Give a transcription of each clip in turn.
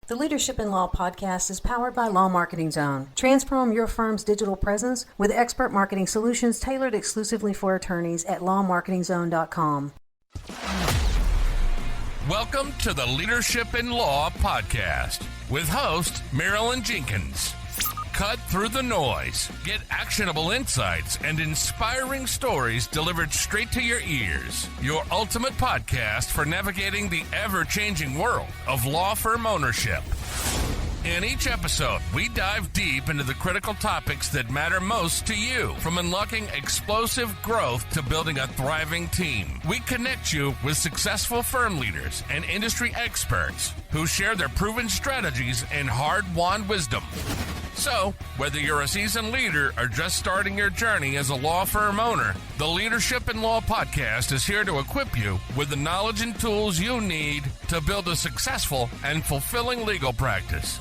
The Leadership in Law podcast is powered by Law Marketing Zone. Transform your firm's digital presence with expert marketing solutions tailored exclusively for attorneys at lawmarketingzone.com. Welcome to the Leadership in Law podcast with host Marilyn Jenkins. Cut through the noise, get actionable insights and inspiring stories delivered straight to your ears. Your ultimate podcast for navigating the ever-changing world of law firm ownership. In each episode, we dive deep into the critical topics that matter most to you, from unlocking explosive growth to building a thriving team. We connect you with successful firm leaders and industry experts who share their proven strategies and hard-won wisdom. So, whether you're a seasoned leader or just starting your journey as a law firm owner, the Leadership in Law podcast is here to equip you with the knowledge and tools you need to build a successful and fulfilling legal practice.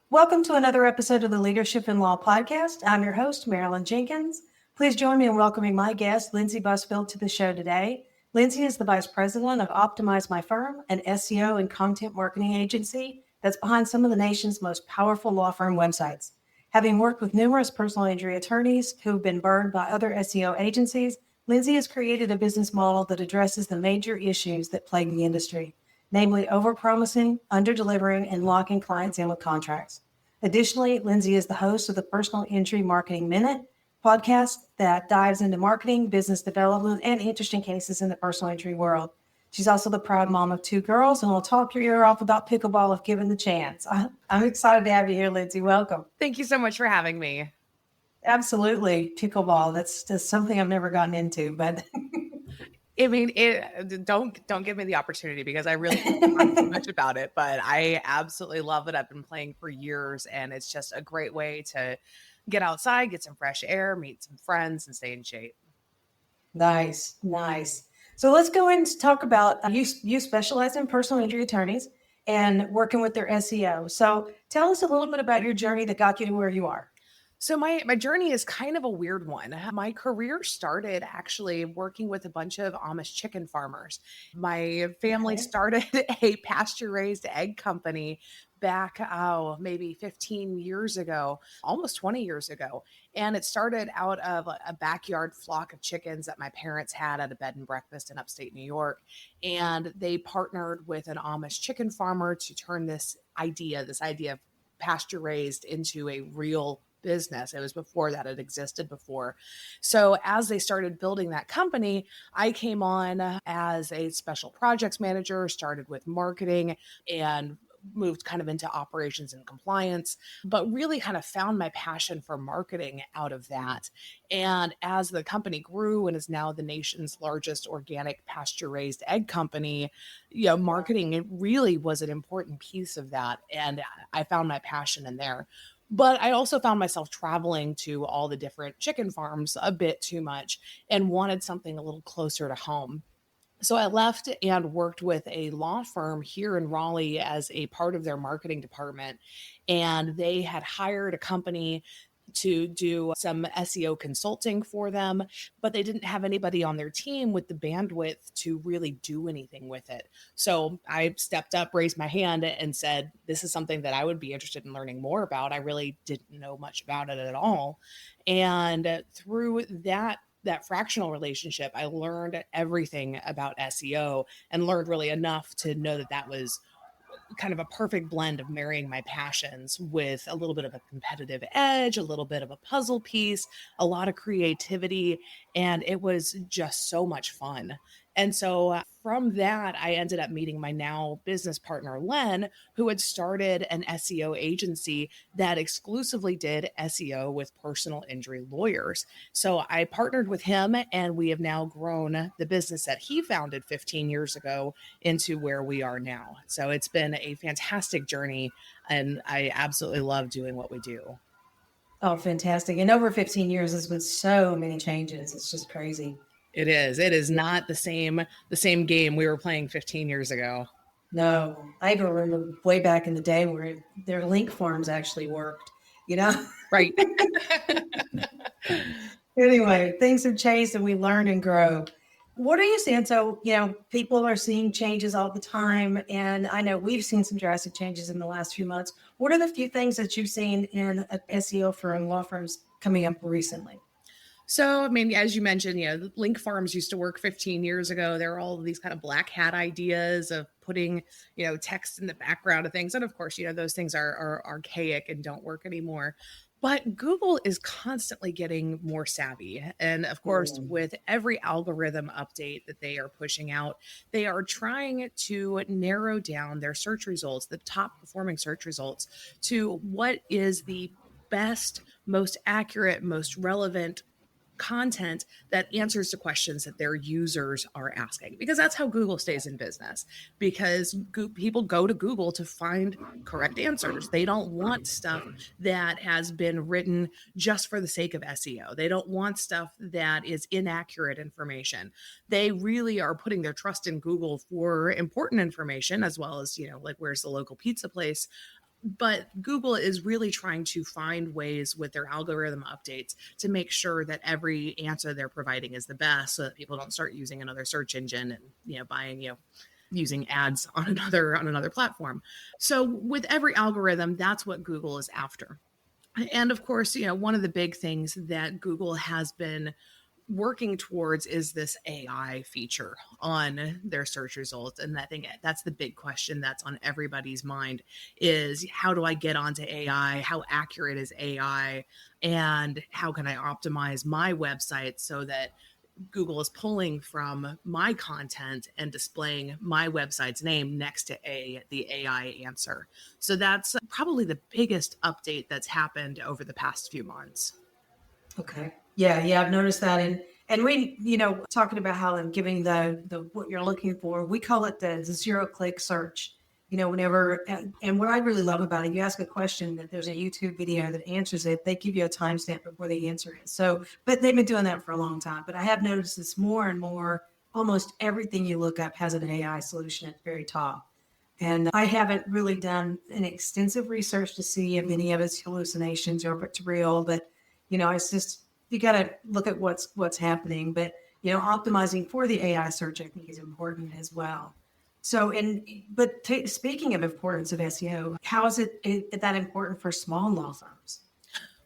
Welcome to another episode of the Leadership in Law podcast. I'm your host, Marilyn Jenkins. Please join me in welcoming my guest, Lindsey Busfield, to the show today. Lindsey is the Vice President of Optimize My Firm, an SEO and content marketing agency that's behind some of the nation's most powerful law firm websites. Having worked with numerous personal injury attorneys who've been burned by other SEO agencies, Lindsey has created a business model that addresses the major issues that plague the industry, namely overpromising, underdelivering, and locking clients in with contracts. Additionally, Lindsey is the host of the Personal Injury Marketing Minute podcast that dives into marketing, business development, and interesting cases in the personal injury world. She's also the proud mom of 2 girls, and will talk your ear off about pickleball if given the chance. I'm excited to have you here, Lindsey. Welcome. Thank you so much for having me. Absolutely. Pickleball. That's just something I've never gotten into, but I mean, don't give me the opportunity because I really don't know too much about it, but I absolutely love it. I've been playing for years, and it's just a great way to get outside, get some fresh air, meet some friends, and stay in shape. Nice. So let's go and talk about, you specialize in personal injury attorneys and working with their SEO. So tell us a little bit about your journey that got you to where you are. So my journey is kind of a weird one. My career started actually working with a bunch of Amish chicken farmers. My family started a pasture-raised egg company back, maybe 15 years ago, almost 20 years ago. And it started out of a backyard flock of chickens that my parents had at a bed and breakfast in upstate New York. And they partnered with an Amish chicken farmer to turn this idea of pasture raised into a real business. It was before that, it existed before. So as they started building that company, I came on as a special projects manager, started with marketing, and moved kind of into operations and compliance, but really kind of found my passion for marketing out of that. And as the company grew and is now the nation's largest organic pasture-raised egg company, marketing, it really was an important piece of that. And I found my passion in there. But I also found myself traveling to all the different chicken farms a bit too much and wanted something a little closer to home. So I left and worked with a law firm here in Raleigh as a part of their marketing department. And they had hired a company to do some SEO consulting for them, but they didn't have anybody on their team with the bandwidth to really do anything with it. So I stepped up, raised my hand, and said, this is something that I would be interested in learning more about. I really didn't know much about it at all. And through that fractional relationship, I learned everything about SEO and learned really enough to know that that was kind of a perfect blend of marrying my passions with a little bit of a competitive edge, a little bit of a puzzle piece, a lot of creativity, and it was just so much fun. And so from that, I ended up meeting my now business partner, Len, who had started an SEO agency that exclusively did SEO with personal injury lawyers. So I partnered with him, and we have now grown the business that he founded 15 years ago into where we are now. So it's been a fantastic journey, and I absolutely love doing what we do. Oh, fantastic. And over 15 years, there's been so many changes. It's just crazy. It is. It is not the same game we were playing 15 years ago. No, I even remember way back in the day where their link forms actually worked, Right. Anyway, things have changed and we learn and grow. What are you seeing? So, people are seeing changes all the time. And I know we've seen some drastic changes in the last few months. What are the few things that you've seen in SEO for law firms coming up recently? So, I mean, as you mentioned, link farms used to work 15 years ago. There are all of these kind of black hat ideas of putting, text in the background of things. And of course, those things are archaic and don't work anymore. But Google is constantly getting more savvy. And of course, with every algorithm update that they are pushing out, they are trying to narrow down their search results, the top performing search results, to what is the best, most accurate, most relevant content that answers the questions that their users are asking, because that's how Google stays in business, because people go to Google to find correct answers. They don't want stuff that has been written just for the sake of SEO. They don't want stuff that is inaccurate information. They really are putting their trust in Google for important information, as well as, like where's the local pizza place. But Google is really trying to find ways with their algorithm updates to make sure that every answer they're providing is the best, so that people don't start using another search engine and buying using ads on another platform. So with every algorithm, that's what Google is after. And of course, one of the big things that Google has been working towards is this AI feature on their search results. And I think that's the big question that's on everybody's mind is, how do I get onto AI? How accurate is AI? And how can I optimize my website so that Google is pulling from my content and displaying my website's name next to the AI answer? So that's probably the biggest update that's happened over the past few months. Okay. Yeah, I've noticed that. And we, talking about how I'm giving the what you're looking for, we call it the 0-click search. Whenever, and what I really love about it, you ask a question, that there's a YouTube video that answers it. They give you a timestamp before the answer is. So, but they've been doing that for a long time. But I have noticed this more and more. Almost everything you look up has an AI solution at the very top. And I haven't really done an extensive research to see if any of it's hallucinations or if it's real. But it's just, you got to look at what's happening. But optimizing for the AI search, I think, is important as well. So, speaking of importance of SEO, how is it that important for small law firms?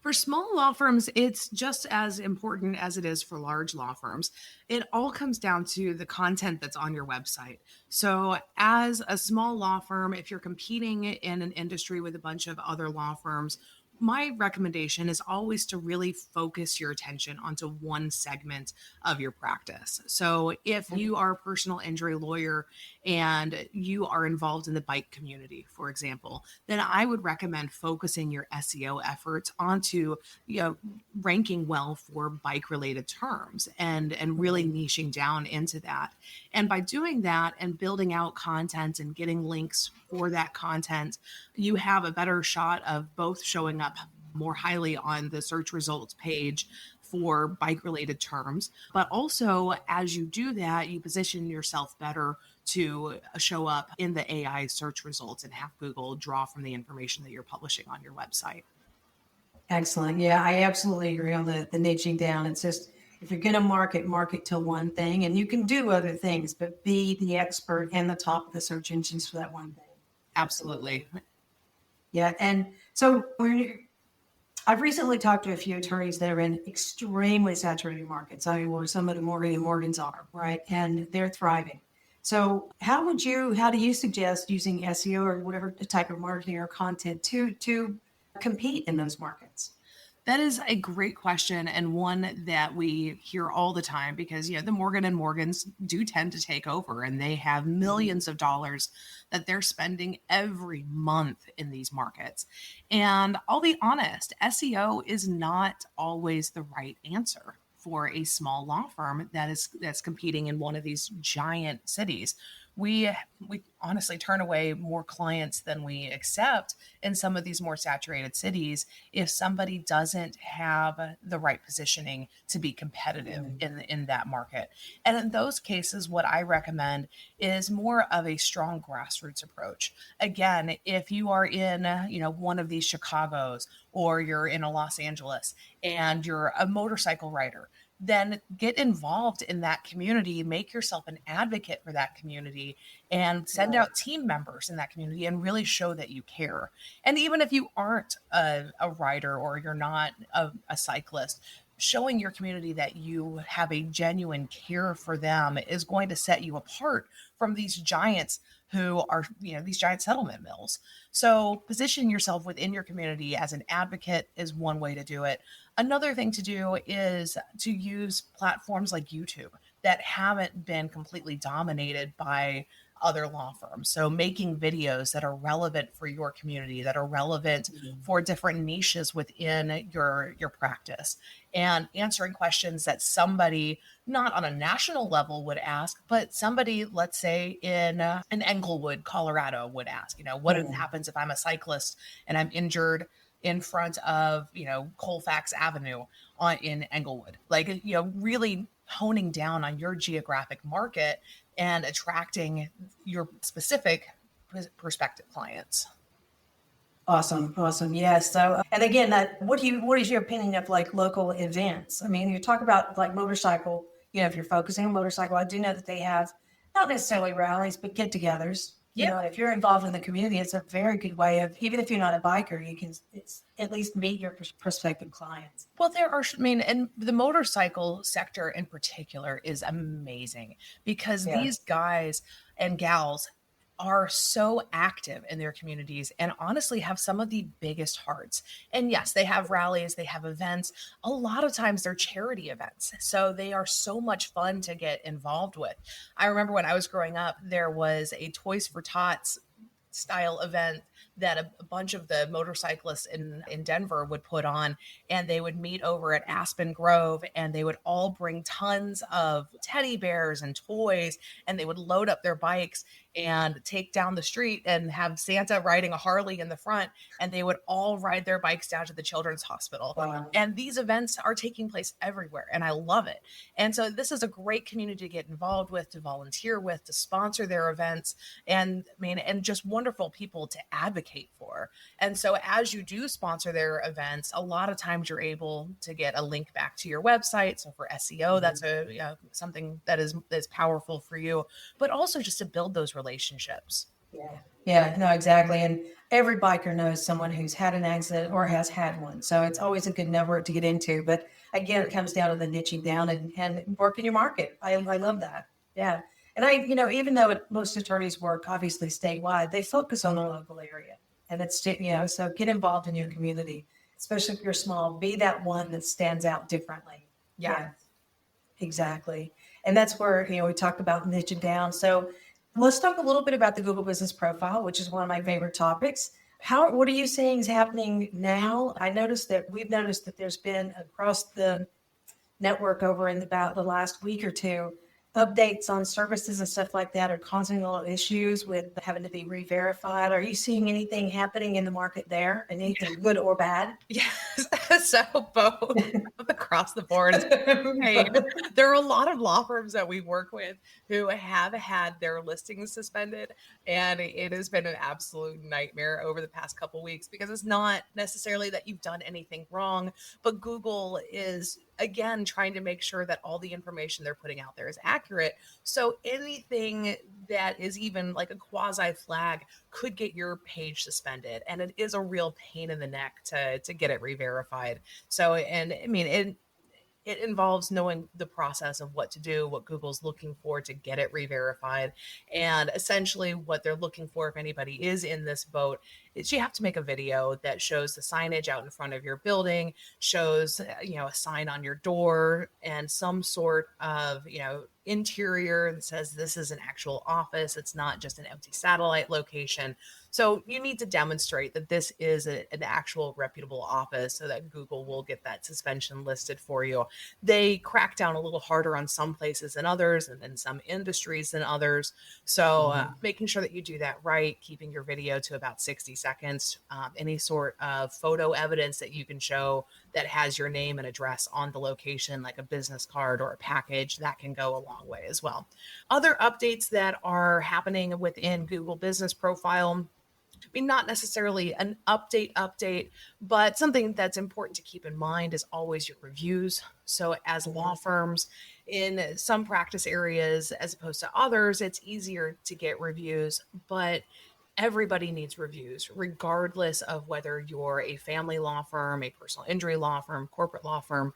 For small law firms, it's just as important as it is for large law firms. It all comes down to the content that's on your website. So as a small law firm, if you're competing in an industry with a bunch of other law firms, my recommendation is always to really focus your attention onto one segment of your practice. So if you are a personal injury lawyer and you are involved in the bike community, for example, then I would recommend focusing your SEO efforts onto, ranking well for bike related terms and really niching down into that. And by doing that and building out content and getting links for that content, you have a better shot of both showing up more highly on the search results page for bike related terms, but also as you do that, you position yourself better to show up in the AI search results and have Google draw from the information that you're publishing on your website. Excellent. Yeah, I absolutely agree on the niching down. It's just, if you're going to market to one thing, and you can do other things, but be the expert and the top of the search engines for that one thing. Absolutely. Yeah. And so I've recently talked to a few attorneys that are in extremely saturated markets. I mean, where some of the Morgans are, right? And they're thriving. So how do you suggest using SEO or whatever type of marketing or content to compete in those markets? That is a great question, and one that we hear all the time, because the Morgan and Morgans do tend to take over, and they have millions of dollars that they're spending every month in these markets. And I'll be honest, SEO is not always the right answer for a small law firm that's competing in one of these giant cities. we honestly turn away more clients than we accept in some of these more saturated cities if somebody doesn't have the right positioning to be competitive in that market. And in those cases, what I recommend is more of a strong grassroots approach. Again, if you are in, one of these Chicagos, or you're in a Los Angeles and you're a motorcycle rider, then get involved in that community, make yourself an advocate for that community, and send out team members in that community and really show that you care. And even if you aren't a rider or you're not a cyclist, showing your community that you have a genuine care for them is going to set you apart from these giants who are, these giant settlement mills. So position yourself within your community as an advocate is one way to do it. Another thing to do is to use platforms like YouTube that haven't been completely dominated by other law firms. So making videos that are relevant for your community, that are relevant for different niches within your practice, and answering questions that somebody not on a national level would ask, but somebody, let's say in Englewood, Colorado would ask, what happens if I'm a cyclist and I'm injured in front of, Colfax Avenue in Englewood, really honing down on your geographic market and attracting your specific prospective clients. Awesome. Yes. So, and again, what is your opinion of like local events? I mean, you talk about like motorcycle, if you're focusing on motorcycle, I do know that they have not necessarily rallies, but get-togethers. If you're involved in the community, it's a very good way of, even if you're not a biker, you can at least meet your prospective clients. Well, and the motorcycle sector in particular is amazing because these guys and gals are so active in their communities and honestly have some of the biggest hearts. And yes, they have rallies, they have events. A lot of times they're charity events. So they are so much fun to get involved with. I remember when I was growing up, there was a Toys for Tots style event that a bunch of the motorcyclists in Denver would put on, and they would meet over at Aspen Grove, and they would all bring tons of teddy bears and toys, and they would load up their bikes and take down the street and have Santa riding a Harley in the front, and they would all ride their bikes down to the children's hospital. Wow. And these events are taking place everywhere, and I love it. And so this is a great community to get involved with, to volunteer with, to sponsor their events, and just wonderful people to advocate for. And so as you do sponsor their events, a lot of times you're able to get a link back to your website. So for SEO, that's something that is powerful for you, but also just to build those relationships. Yeah, no, exactly. And every biker knows someone who's had an accident or has had one. So it's always a good network to get into. But again, it comes down to the niching down and working your market. I love that. Yeah. And even though most attorneys work obviously statewide, they focus on the local area. And it's, so get involved in your community, especially if you're small, be that one that stands out differently. Yeah, exactly. And that's where, we talked about niching down. So let's talk a little bit about the Google Business Profile, which is one of my favorite topics. What are you seeing is happening now? We've noticed that there's been across the network over in about the last week or two, updates on services and stuff like that are causing a lot of issues with having to be re-verified. Are you seeing anything happening in the market there? Anything good or bad? Yes. So both across the board. There are a lot of law firms that we work with who have had their listings suspended, and it has been an absolute nightmare over the past couple of weeks because it's not necessarily that you've done anything wrong, but Google is again trying to make sure that all the information they're putting out there is accurate. So anything that is even like a quasi flag could get your page suspended, and it is a real pain in the neck to get it re-verified. So, it involves knowing the process of what to do, what Google's looking for to get it re-verified. And essentially what they're looking for, if anybody is in this boat, is you have to make a video that shows the signage out in front of your building, shows, a sign on your door, and some sort of, interior that says this is an actual office. It's not just an empty satellite location. So you need to demonstrate that this is an actual reputable office so that Google will get that suspension listed for you. They crack down a little harder on some places than others, and in some industries than others. So making sure that you do that right, keeping your video to about 60 seconds, any sort of photo evidence that you can show that has your name and address on the location, like a business card or a package, that can go a long way as well. Other updates that are happening within Google Business Profile, I mean, not necessarily an update, but something that's important to keep in mind is always your reviews. So as law firms in some practice areas, as opposed to others, it's easier to get reviews, but everybody needs reviews, regardless of whether you're a family law firm, a personal injury law firm, corporate law firm.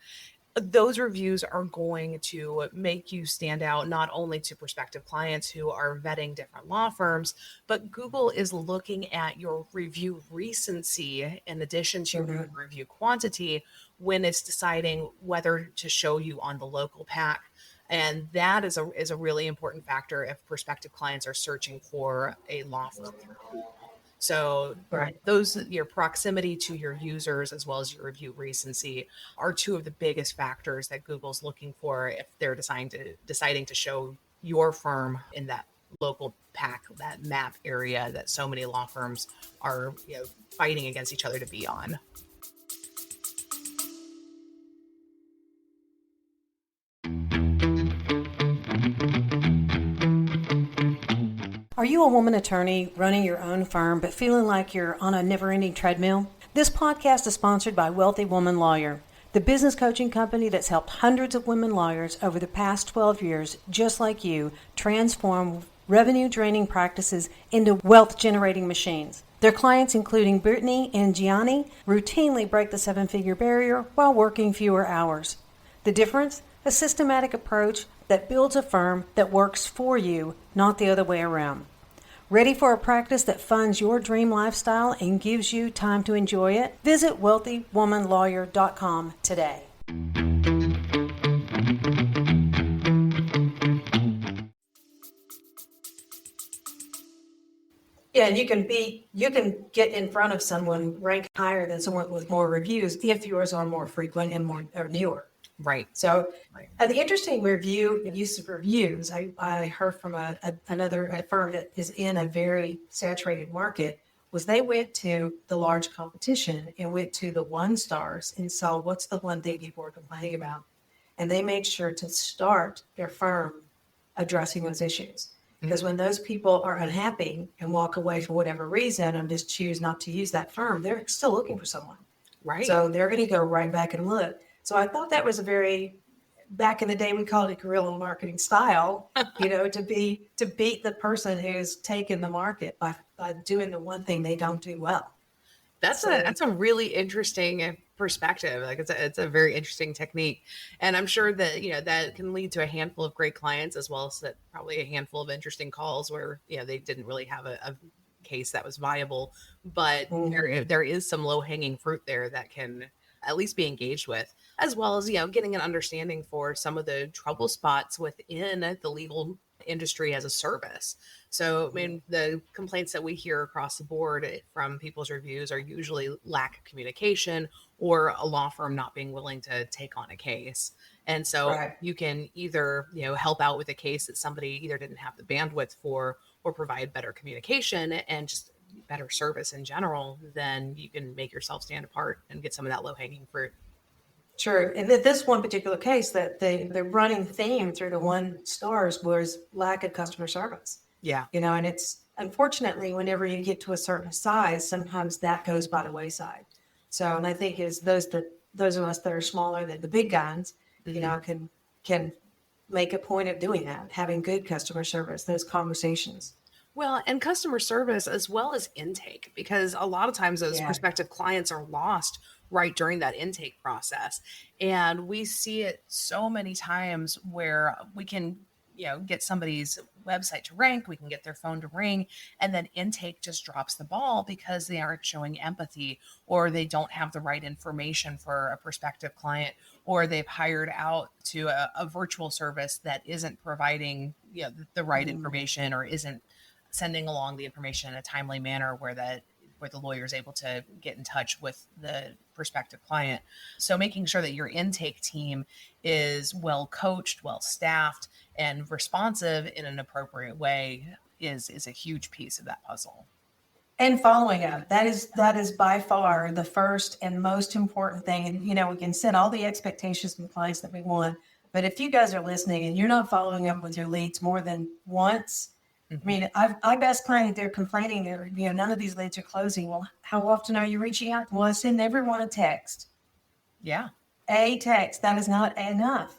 Those reviews are going to make you stand out, not only to prospective clients who are vetting different law firms, but Google is looking at your review recency in addition to your review quantity when it's deciding whether to show you on the local pack. And that is a really important factor if prospective clients are searching for a law firm. So your proximity to your users as well as your review recency are two of the biggest factors that Google's looking for if they're deciding to show your firm in that local pack, that map area that so many law firms are fighting against each other to be on. Are you a woman attorney running your own firm but feeling like you're on a never-ending treadmill? This podcast is sponsored by Wealthy Woman Lawyer, the business coaching company that's helped hundreds of women lawyers over the past 12 years, just like you, transform revenue-draining practices into wealth-generating machines. Their clients, including Brittany and Gianni, routinely break the 7-figure barrier while working fewer hours. The difference? A systematic approach that builds a firm that works for you, not the other way around. Ready for a practice that funds your dream lifestyle and gives you time to enjoy it? Visit wealthywomanlawyer.com today. Yeah, and you can get in front of someone ranked higher than someone with more reviews if yours are more frequent and more or newer. Right. So the interesting use of reviews, I heard from another firm that is in a very saturated market, was they went to the large competition and went to the 1-stars and saw what's the one thing people are complaining about. And they made sure to start their firm addressing those issues. Because when those people are unhappy and walk away for whatever reason and just choose not to use that firm, they're still looking for someone. Right. So they're going to go right back and look. So I thought that was back in the day, we called it guerrilla marketing style, to beat the person who's taken the market by doing the one thing they don't do well. That's a really interesting perspective. Like it's a very interesting technique. And I'm sure that, that can lead to a handful of great clients as well as that probably a handful of interesting calls where, they didn't really have a case that was viable, but there is some low hanging fruit there that can at least be engaged with, as well as, getting an understanding for some of the trouble spots within the legal industry as a service. So, I mean, the complaints that we hear across the board from people's reviews are usually lack of communication or a law firm not being willing to take on a case. And so you can either, help out with a case that somebody either didn't have the bandwidth for or provide better communication and just better service in general, then you can make yourself stand apart and get some of that low-hanging fruit. Sure. And this one particular case, that the running theme through the 1-stars was lack of customer service. Yeah. And it's unfortunately, whenever you get to a certain size, sometimes that goes by the wayside. So, and I think is those of us that are smaller than the big guns, can make a point of doing that, having good customer service, those conversations. Well, and customer service as well as intake, because a lot of times those prospective clients are lost right during that intake process. And we see it so many times where we can, get somebody's website to rank, we can get their phone to ring, and then intake just drops the ball because they aren't showing empathy, or they don't have the right information for a prospective client, or they've hired out to a virtual service that isn't providing the right information, or isn't sending along the information in a timely manner where the lawyer is able to get in touch with the prospective client. So making sure that your intake team is well coached, well staffed, and responsive in an appropriate way is a huge piece of that puzzle. And following up, that is by far the first and most important thing. And, we can set all the expectations in place that we want, but if you guys are listening and you're not following up with your leads more than once, I mean, I've asked clients, they're complaining that, none of these leads are closing. Well, how often are you reaching out? Well, I send everyone a text. Yeah. A text. That is not enough.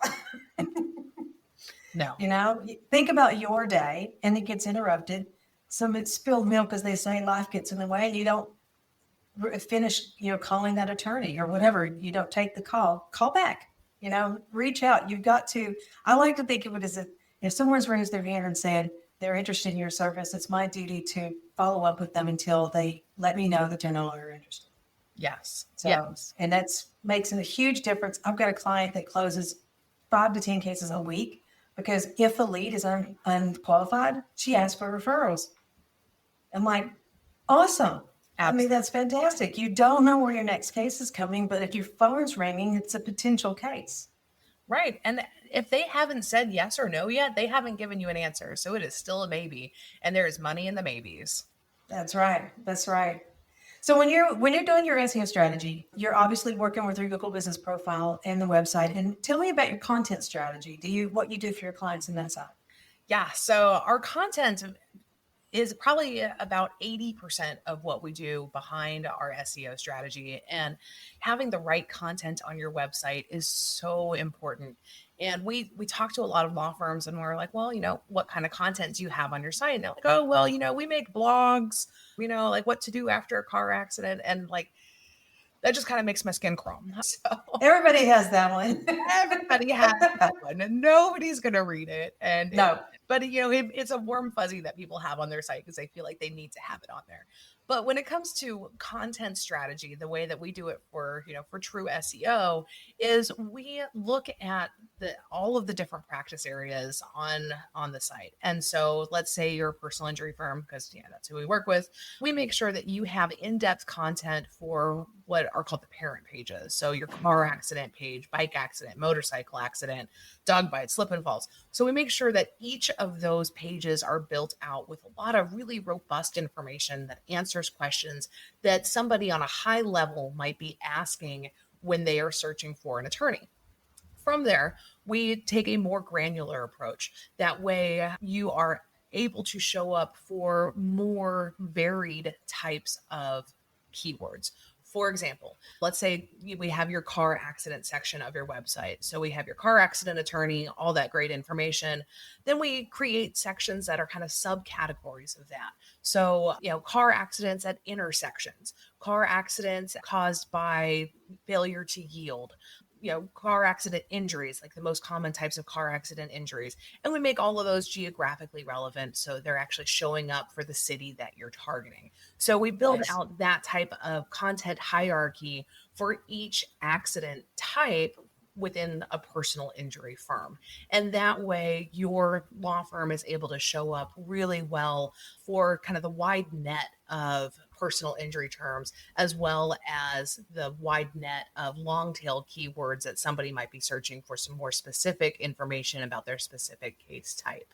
No. Think about your day and it gets interrupted. Some spilled milk, as they say, life gets in the way, and you don't finish, calling that attorney or whatever. You don't take the call back, reach out. You've got to, I like to think of it as if someone's raised their hand and said, they're interested in your service, it's my duty to follow up with them until they let me know that they're no longer interested. Yes. So, yes. And that's makes a huge difference. I've got a client that closes 5 to 10 cases a week because if the lead is unqualified, she asks for referrals. I'm like, awesome. Absolutely. I mean, that's fantastic. You don't know where your next case is coming, but if your phone's ringing, it's a potential case. Right. And if they haven't said yes or no yet, they haven't given you an answer. So it is still a maybe. And there is money in the maybes. That's right. That's right. So when you're doing your SEO strategy, you're obviously working with your Google business profile and the website. And tell me about your content strategy. What you do for your clients in that side? Yeah. So our content is probably about 80% of what we do behind our SEO strategy. And having the right content on your website is so important. And we talk to a lot of law firms and we're like, well, what kind of content do you have on your site? And they're like, oh, well, we make blogs, like what to do after a car accident. And like, that just kind of makes my skin crawl. So everybody has that one. Everybody has that one, and nobody's going to read it. And no, but it's a warm fuzzy that people have on their site because they feel like they need to have it on there. But when it comes to content strategy, the way that we do it for true SEO is we look at all of the different practice areas on the site. And so let's say you're a personal injury firm, because that's who we work with. We make sure that you have in-depth content for what are called the parent pages. So your car accident page, bike accident, motorcycle accident, dog bite, slip and falls. So we make sure that each of those pages are built out with a lot of really robust information that answers questions that somebody on a high level might be asking when they are searching for an attorney. From there, we take a more granular approach. That way you are able to show up for more varied types of keywords. For example, let's say we have your car accident section of your website. So we have your car accident attorney, all that great information. Then we create sections that are kind of subcategories of that. So, car accidents at intersections, car accidents caused by failure to yield, car accident injuries, like the most common types of car accident injuries. And we make all of those geographically relevant. So they're actually showing up for the city that you're targeting. So we build out that type of content hierarchy for each accident type within a personal injury firm. And that way your law firm is able to show up really well for kind of the wide net of personal injury terms, as well as the wide net of long tail keywords that somebody might be searching for some more specific information about their specific case type.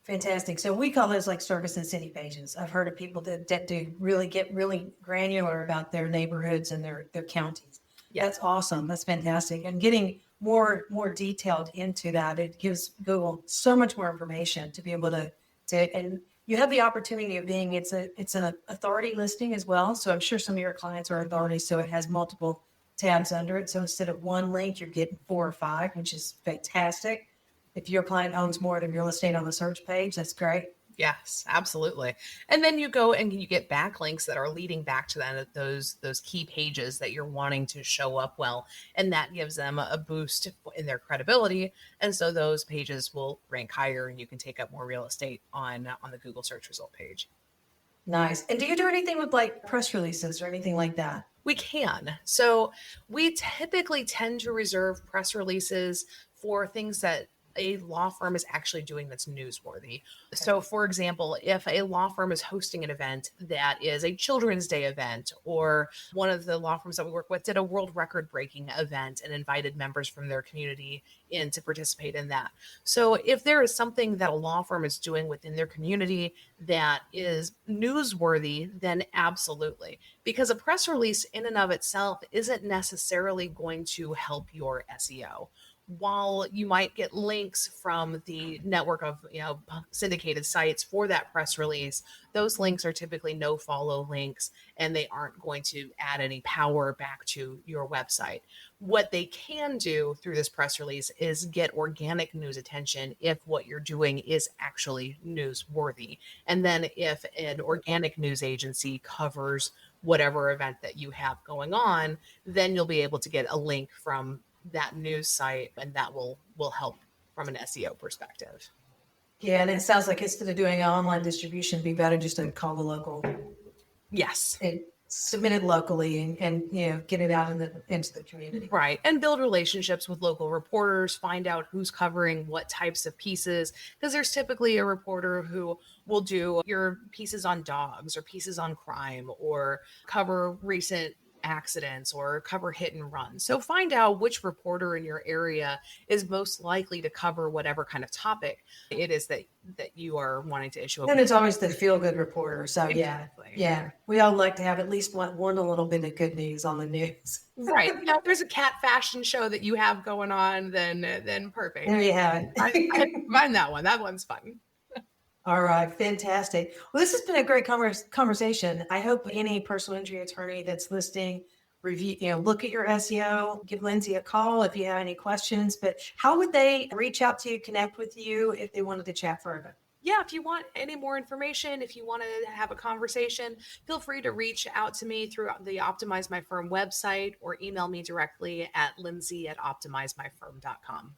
Fantastic. So we call those like service and city pages. I've heard of people that do really get really granular about their neighborhoods and their counties. Yeah. That's awesome. That's fantastic. And getting more detailed into that, it gives Google so much more information to be able to and you have the opportunity of being, it's an authority listing as well. So I'm sure some of your clients are authorities, so it has multiple tabs under it. So instead of one link, you're getting 4 or 5, which is fantastic. If your client owns more than real estate on the search page, that's great. Yes, absolutely. And then you go and you get backlinks that are leading back to those key pages that you're wanting to show up well, and that gives them a boost in their credibility. And so those pages will rank higher, and you can take up more real estate on the Google search result page. Nice. And do you do anything with like press releases or anything like that? We can. So we typically tend to reserve press releases for things that a law firm is actually doing that's newsworthy. So for example, if a law firm is hosting an event that is a Children's Day event, or one of the law firms that we work with did a world record breaking event and invited members from their community in to participate in that. So if there is something that a law firm is doing within their community that is newsworthy, then absolutely. Because a press release in and of itself isn't necessarily going to help your SEO. While you might get links from the network of syndicated sites for that press release, those links are typically no follow links, and they aren't going to add any power back to your website. What they can do through this press release is get organic news attention if what you're doing is actually newsworthy. And then if an organic news agency covers whatever event that you have going on, then you'll be able to get a link from that news site, and that will help from an SEO perspective. Yeah, and it sounds like instead of doing online distribution, it'd be better just to call the local. Yes. And submit it locally and get it out into the community. Right. And build relationships with local reporters, find out who's covering what types of pieces, because there's typically a reporter who will do your pieces on dogs or pieces on crime or cover recent accidents or cover hit and run. So find out which reporter in your area is most likely to cover whatever kind of topic it is that you are wanting to issue. And it's always the feel-good reporter. So exactly. Yeah. We all like to have at least one a little bit of good news on the news. Right. If there's a cat fashion show that you have going on, then perfect. There you have it. I find that one. That one's fun. All right. Fantastic. Well, this has been a great conversation. I hope any personal injury attorney that's listening, look at your SEO, give Lindsey a call if you have any questions. But how would they reach out to you, connect with you if they wanted to chat further? Yeah, if you want any more information, if you want to have a conversation, feel free to reach out to me through the Optimize My Firm website or email me directly at lindsey@optimizemyfirm.com.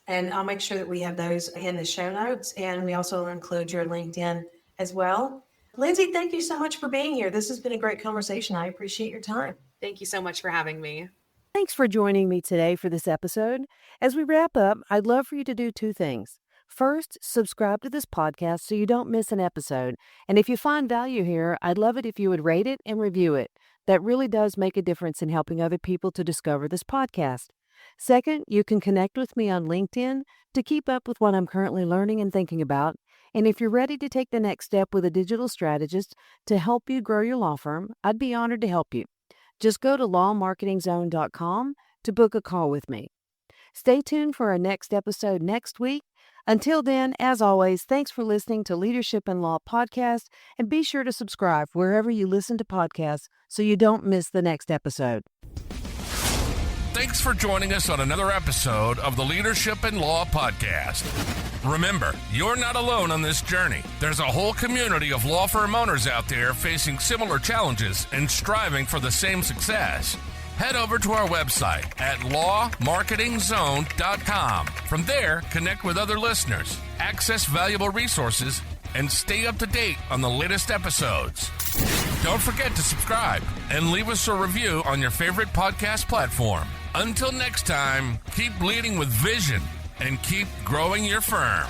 And I'll make sure that we have those in the show notes. And we also include your LinkedIn as well. Lindsey, thank you so much for being here. This has been a great conversation. I appreciate your time. Thank you so much for having me. Thanks for joining me today for this episode. As we wrap up, I'd love for you to do two things. First, subscribe to this podcast so you don't miss an episode. And if you find value here, I'd love it if you would rate it and review it. That really does make a difference in helping other people to discover this podcast. Second, you can connect with me on LinkedIn to keep up with what I'm currently learning and thinking about. And if you're ready to take the next step with a digital strategist to help you grow your law firm, I'd be honored to help you. Just go to lawmarketingzone.com to book a call with me. Stay tuned for our next episode next week. Until then, as always, thanks for listening to Leadership in Law Podcast, and be sure to subscribe wherever you listen to podcasts so you don't miss the next episode. Thanks for joining us on another episode of the Leadership in Law Podcast. Remember, you're not alone on this journey. There's a whole community of law firm owners out there facing similar challenges and striving for the same success. Head over to our website at lawmarketingzone.com. From there, connect with other listeners, access valuable resources, and stay up to date on the latest episodes. Don't forget to subscribe and leave us a review on your favorite podcast platform. Until next time, keep leading with vision and keep growing your firm.